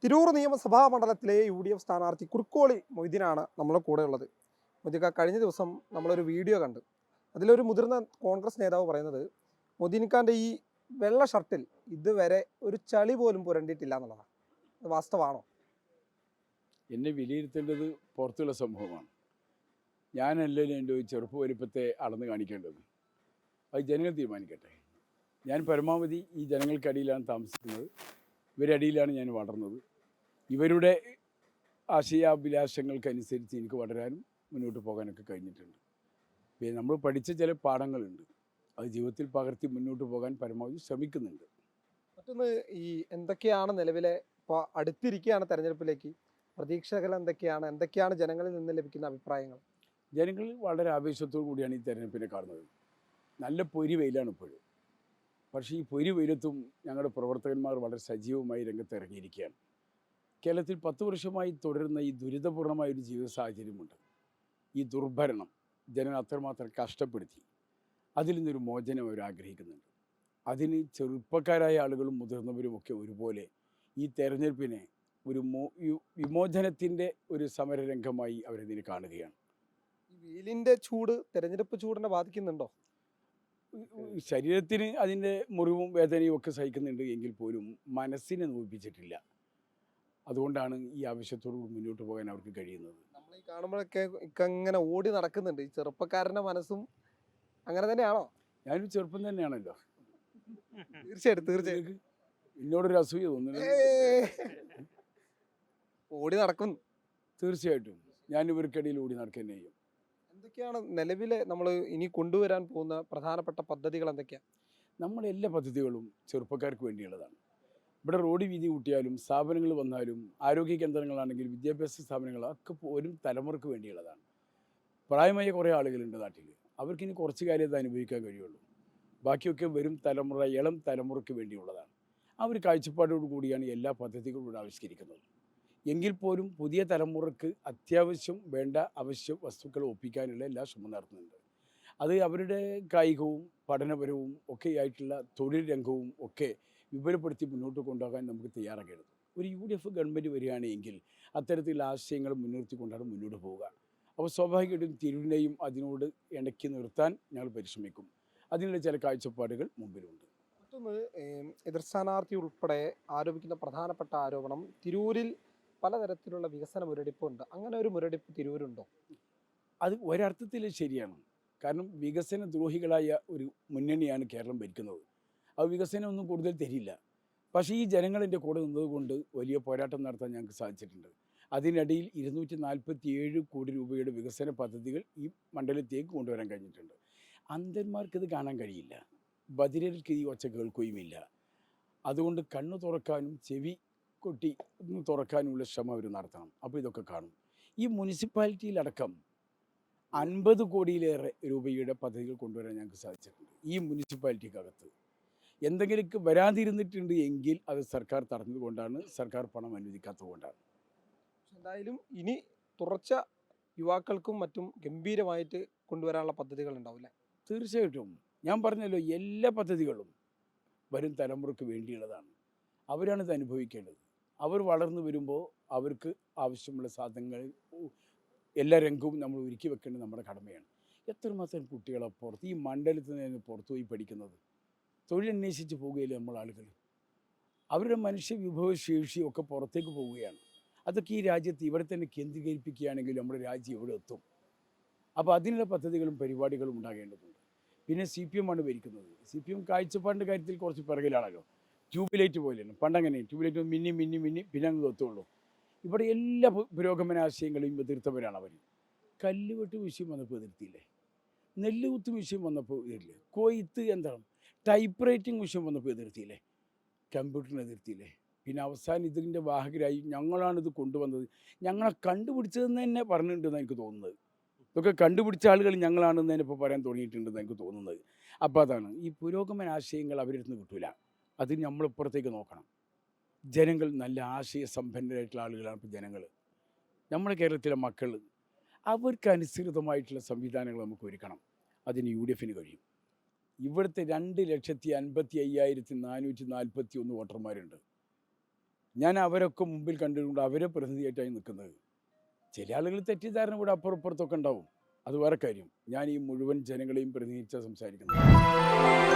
തിരൂർ നിയമസഭാ മണ്ഡലത്തിലെ UDF സ്ഥാനാർത്ഥി കുറുക്കോളി മൊയ്തീനാണ് നമ്മളെ കൂടെ ഉള്ളത്. മൊയ്തീക്ക, കഴിഞ്ഞ ദിവസം നമ്മളൊരു വീഡിയോ കണ്ടു. അതിലൊരു മുതിർന്ന കോൺഗ്രസ് നേതാവ് പറയുന്നത് മൊയ്തീൻഖാൻ്റെ ഈ വെള്ള ഷർട്ടിൽ ഇതുവരെ ഒരു ചളി പോലും പുരണ്ടിട്ടില്ല എന്നുള്ളതാണ്. അത് വാസ്തവാണോ? എന്നെ വിലയിരുത്തേണ്ടത് പുറത്തുള്ള സമൂഹമാണ്. ഞാനല്ലല്ലോ എൻ്റെ ഒരു ചെറുപ്പ വലിപ്പത്തെ അളന്ന് കാണിക്കേണ്ടത്. അത് ജനങ്ങൾ തീരുമാനിക്കട്ടെ. ഞാൻ പരമാവധി ഈ ജനങ്ങൾക്കടിയിലാണ് താമസിക്കുന്നത്. ഇവരടിയിലാണ് ഞാൻ വളർന്നത്. ഇവരുടെ ആശയാഭിലാഷങ്ങൾക്കനുസരിച്ച് എനിക്ക് വളരാനും മുന്നോട്ട് പോകാനൊക്കെ കഴിഞ്ഞിട്ടുണ്ട്. പിന്നെ നമ്മൾ പഠിച്ച ചില പാഠങ്ങളുണ്ട്, അത് ജീവിതത്തിൽ പകർത്തി മുന്നോട്ട് പോകാൻ പരമാവധി ശ്രമിക്കുന്നുണ്ട്. മറ്റൊന്ന്, ഈ എന്തൊക്കെയാണ് നിലവിലെ ഇപ്പോൾ അടുത്തിരിക്കുകയാണ് തെരഞ്ഞെടുപ്പിലേക്ക്, പ്രതീക്ഷകൾ എന്തൊക്കെയാണ് ജനങ്ങളിൽ നിന്ന് ലഭിക്കുന്ന അഭിപ്രായങ്ങൾ? ജനങ്ങൾ വളരെ ആവേശത്തോടു കൂടിയാണ് ഈ തെരഞ്ഞെടുപ്പിനെ കാണുന്നത്. നല്ല പൊരി വെയിലാണ് ഇപ്പോഴും. പക്ഷേ ഈ പൊരി വെയിലത്തും ഞങ്ങളുടെ പ്രവർത്തകന്മാർ വളരെ സജീവമായി രംഗത്ത് ഇറങ്ങിയിരിക്കുകയാണ്. കേരളത്തിൽ 10 വർഷമായി തുടരുന്ന ഈ ദുരിതപൂർണമായൊരു ജീവിത സാഹചര്യമുണ്ട്. ഈ ദുർഭരണം ജനങ്ങൾ അത്രമാത്രം കഷ്ടപ്പെടുത്തി. അതിൽ നിന്നൊരു മോചനം അവർ ആഗ്രഹിക്കുന്നുണ്ട്. അതിന് ചെറുപ്പക്കാരായ ആളുകളും മുതിർന്നവരുമൊക്കെ ഒരുപോലെ ഈ തെരഞ്ഞെടുപ്പിനെ ഒരു വിമോചനത്തിൻ്റെ ഒരു സമരരംഗമായി അവരതിനെ കാണുകയാണ്. ഈ വെയിലിൻ്റെ ചൂട് തെരഞ്ഞെടുപ്പ് ചൂടിനെ ബാധിക്കുന്നുണ്ടോ? ശരീരത്തിന് അതിൻ്റെ മുറിവും വേദനയും ഒക്കെ സഹിക്കുന്നുണ്ട് എങ്കിൽ പോലും മനസ്സിനെ നോവിപ്പിച്ചിട്ടില്ല. അതുകൊണ്ടാണ് ഈ ആവശ്യത്തോട് മുന്നോട്ട് പോകാൻ അവർക്ക് കഴിയുന്നത്. നമ്മൾ ഈ കാണുമ്പോഴൊക്കെ ഇങ്ങനെ ഓടി നടക്കുന്നുണ്ട്. ഈ ചെറുപ്പക്കാരൻ്റെ മനസ്സും അങ്ങനെ തന്നെയാണോ? ഞാനൊരു ചെറുപ്പം തന്നെയാണല്ലോ. തീർച്ചയായിട്ടും എന്നോടൊരു അസൂയ തോന്നുന്നു. ഓടി നടക്കും. തീർച്ചയായിട്ടും ഞാൻ ഇവർക്കിടയിൽ ഓടി നടക്കുക ചെയ്യും. എന്തൊക്കെയാണ് നിലവിലെ നമ്മൾ ഇനി കൊണ്ടുവരാൻ പോകുന്ന പ്രധാനപ്പെട്ട പദ്ധതികൾ എന്തൊക്കെയാണ്? നമ്മുടെ എല്ലാ പദ്ധതികളും ചെറുപ്പക്കാർക്ക് വേണ്ടിയുള്ളതാണ്. ഇവിടെ റോഡ് വീതി കൂട്ടിയാലും സ്ഥാപനങ്ങൾ വന്നാലും ആരോഗ്യ കേന്ദ്രങ്ങളാണെങ്കിലും വിദ്യാഭ്യാസ സ്ഥാപനങ്ങളൊക്കെ വരും തലമുറക്ക് വേണ്ടിയുള്ളതാണ്. പ്രായമായ കുറേ ആളുകളുണ്ട് നാട്ടിൽ. അവർക്കിനി കുറച്ച് കാര്യം അത് അനുഭവിക്കാൻ കഴിയുള്ളൂ. ബാക്കിയൊക്കെ വരും തലമുറ, ഇളം തലമുറയ്ക്ക് വേണ്ടിയുള്ളതാണ്. ആ ഒരു കാഴ്ചപ്പാടോടു കൂടിയാണ് എല്ലാ പദ്ധതികളും ഇവിടെ ആവിഷ്കരിക്കുന്നത്. എങ്കിൽ പോലും പുതിയ തലമുറക്ക് അത്യാവശ്യം വേണ്ട അവശ്യ വസ്തുക്കൾ ഒപ്പിക്കാനുള്ള എല്ലാ ശ്രമം നടത്തുന്നുണ്ട്. അത് അവരുടെ കായികവും പഠനപരവും ഒക്കെയായിട്ടുള്ള തൊഴിൽ രംഗവും ഒക്കെ വിപുലപ്പെടുത്തി മുന്നോട്ട് കൊണ്ടുപോകാൻ നമുക്ക് തയ്യാറാക്കേണ്ടത്. ഒരു UDF ഗവൺമെൻറ് വരികയാണെങ്കിൽ അത്തരത്തിലുള്ള ആശയങ്ങൾ മുൻനിർത്തിക്കൊണ്ടാണ് മുന്നോട്ട് പോവുക. അപ്പോൾ സ്വാഭാവികമായിട്ടും തിരൂരിനെയും അതിനോട് ഇണക്കി നിർത്താൻ ഞങ്ങൾ പരിശ്രമിക്കും. അതിനുള്ള ചില കാഴ്ചപ്പാടുകൾ മുമ്പിലുണ്ട്. മറ്റൊന്ന്, എതിർ സ്ഥാനാർത്ഥി ഉൾപ്പെടെ ആരോപിക്കുന്ന പ്രധാനപ്പെട്ട ആരോപണം തിരൂരിൽ പലതരത്തിലുള്ള വികസന മുരടിപ്പുണ്ട്. അങ്ങനെ ഒരു മുരടിപ്പ് തിരൂരുണ്ടോ? അത് ഒരർത്ഥത്തിൽ ശരിയാണ്. കാരണം വികസന ദ്രോഹികളായ ഒരു മുന്നണിയാണ് കേരളം ഭരിക്കുന്നത്. അത് വികസനമൊന്നും കൂടുതൽ തരില്ല. പക്ഷേ ഈ ജനങ്ങളിൻ്റെ കൂടെ നിന്നതുകൊണ്ട് വലിയ പോരാട്ടം നടത്താൻ ഞങ്ങൾക്ക് സാധിച്ചിട്ടുണ്ട്. അതിനിടയിൽ 247 കോടി രൂപയുടെ വികസന പദ്ധതികൾ ഈ മണ്ഡലത്തേക്ക് കൊണ്ടുവരാൻ കഴിഞ്ഞിട്ടുണ്ട്. അന്ധന്മാർക്കിത് കാണാൻ കഴിയില്ല, ബധിരർക്ക് ഈ ഒച്ച കേൾക്കുകയുമില്ല. അതുകൊണ്ട് കണ്ണു തുറക്കാനും ചെവി കൊട്ടി തുറക്കാനുള്ള ശ്രമം അവർ നടത്തണം. അപ്പോൾ ഇതൊക്കെ കാണും. ഈ മുനിസിപ്പാലിറ്റിയിലടക്കം 50 കോടിയിലേറെ രൂപയുടെ പദ്ധതികൾ കൊണ്ടുവരാൻ ഞങ്ങൾക്ക് സാധിച്ചിട്ടുണ്ട്. ഈ മുനിസിപ്പാലിറ്റിക്കകത്ത് എന്തെങ്കിലും വരാതിരുന്നിട്ടുണ്ട് എങ്കിൽ അത് സർക്കാർ തടഞ്ഞതുകൊണ്ടാണ്, സർക്കാർ പണം അനുവദിക്കാത്തതുകൊണ്ടാണ്. എന്തായാലും ഇനി തുടർച്ച യുവാക്കൾക്കും മറ്റും ഗംഭീരമായിട്ട് കൊണ്ടുവരാനുള്ള പദ്ധതികൾ ഉണ്ടാവില്ലേ? തീർച്ചയായിട്ടും. ഞാൻ പറഞ്ഞല്ലോ, എല്ലാ പദ്ധതികളും വരും തലമുറയ്ക്ക് വേണ്ടിയുള്ളതാണ്. അവരാണിത് അനുഭവിക്കേണ്ടത്. അവർ വളർന്നു വരുമ്പോൾ അവർക്ക് ആവശ്യമുള്ള സാധനങ്ങൾ എല്ലാ രംഗവും നമ്മൾ ഒരുക്കി വെക്കേണ്ടത് നമ്മുടെ കടമയാണ്. എത്രമാത്രം കുട്ടികളെ പുറത്ത് ഈ മണ്ഡലത്തിൽ നിന്ന് പുറത്തു പോയി പഠിക്കുന്നത്, തൊഴിലന്വേഷിച്ച് പോവുകയില്ല നമ്മൾ ആളുകൾ. അവരുടെ മനുഷ്യ വിഭവശേഷിയൊക്കെ പുറത്തേക്ക് പോവുകയാണ്. അതൊക്കെ ഈ രാജ്യത്ത് ഇവിടെ തന്നെ കേന്ദ്രീകരിപ്പിക്കുകയാണെങ്കിൽ നമ്മുടെ രാജ്യം എവിടെ എത്തും? അപ്പോൾ അതിനുള്ള പദ്ധതികളും പരിപാടികളും ഉണ്ടാകേണ്ടതുണ്ട്. പിന്നെ CPM ആണ് ഭരിക്കുന്നത്. CPM കാഴ്ചപ്പാടിൻ്റെ കാര്യത്തിൽ കുറച്ച് പിറകിലാണല്ലോ. ട്യൂബ്ലൈറ്റ് പോലെയാണ്. പണ്ടങ്ങനെ ട്യൂബ്ലൈറ്റ് മിന്നി മിന്നി മിന്നി പിന്നെ അങ്ങ് എത്തുള്ളൂ. ഇവിടെ എല്ലാ പുരോഗമനാശയങ്ങളെയും എതിർത്തവരാണ് അവർ. കല്ലുവെട്ട് വിഷയം വന്നപ്പോൾ എതിർത്തില്ലേ? നെല്ലുകുത്ത് വിഷയം വന്നപ്പോൾ എതിരില്ലേ? കൊയ്ത്ത് യന്ത്രം, ടൈപ്പ് റൈറ്റിംഗ് വിഷയം വന്നപ്പോൾ എതിർത്തില്ലേ? കമ്പ്യൂട്ടറിനെ എതിർത്തില്ലേ? പിന്നെ അവസാനം ഇതിൻ്റെ വാഹകരായി ഞങ്ങളാണിത് കൊണ്ടുവന്നത്, ഞങ്ങളെ കണ്ടുപിടിച്ചതെന്ന് തന്നെ പറഞ്ഞിട്ടുണ്ടെന്ന് എനിക്ക് തോന്നുന്നത്. ഇതൊക്കെ കണ്ടുപിടിച്ച ആളുകൾ ഞങ്ങളാണെന്ന് തന്നെ ഇപ്പോൾ പറയാൻ തുടങ്ങിയിട്ടുണ്ടെന്ന് എനിക്ക് തോന്നുന്നത്. അപ്പോൾ അതാണ് ഈ പുരോഗമനാശയങ്ങൾ അവരുടെ അടുത്ത് നിന്ന് കിട്ടില്ല. അത് നമ്മളിപ്പുറത്തേക്ക് നോക്കണം. ജനങ്ങൾ നല്ല ആശയസമ്പന്നരായിട്ടുള്ള ആളുകളാണ്. ഇപ്പോൾ ജനങ്ങൾ, നമ്മുടെ കേരളത്തിലെ മക്കൾ, അവർക്ക് അനുസൃതമായിട്ടുള്ള സംവിധാനങ്ങൾ നമുക്ക് ഒരുക്കണം. അതിന് UDFന് കഴിയും. ഇവിടുത്തെ 2,55,441 വോട്ടർമാരുണ്ട്. ഞാൻ അവരൊക്കെ മുമ്പിൽ കണ്ടുകൊണ്ട് അവരെ പ്രതിനിധിയായിട്ടായി നിൽക്കുന്നത്. ചില ആളുകൾ തെറ്റിദ്ധാരണ ഇവിടെ അപ്പുറപ്പുറത്തൊക്കെ ഉണ്ടാവും, അത് വേറെ കാര്യം. ഞാൻ ഈ മുഴുവൻ ജനങ്ങളെയും പ്രതിനിധിച്ചാണ് സംസാരിക്കുന്നത്.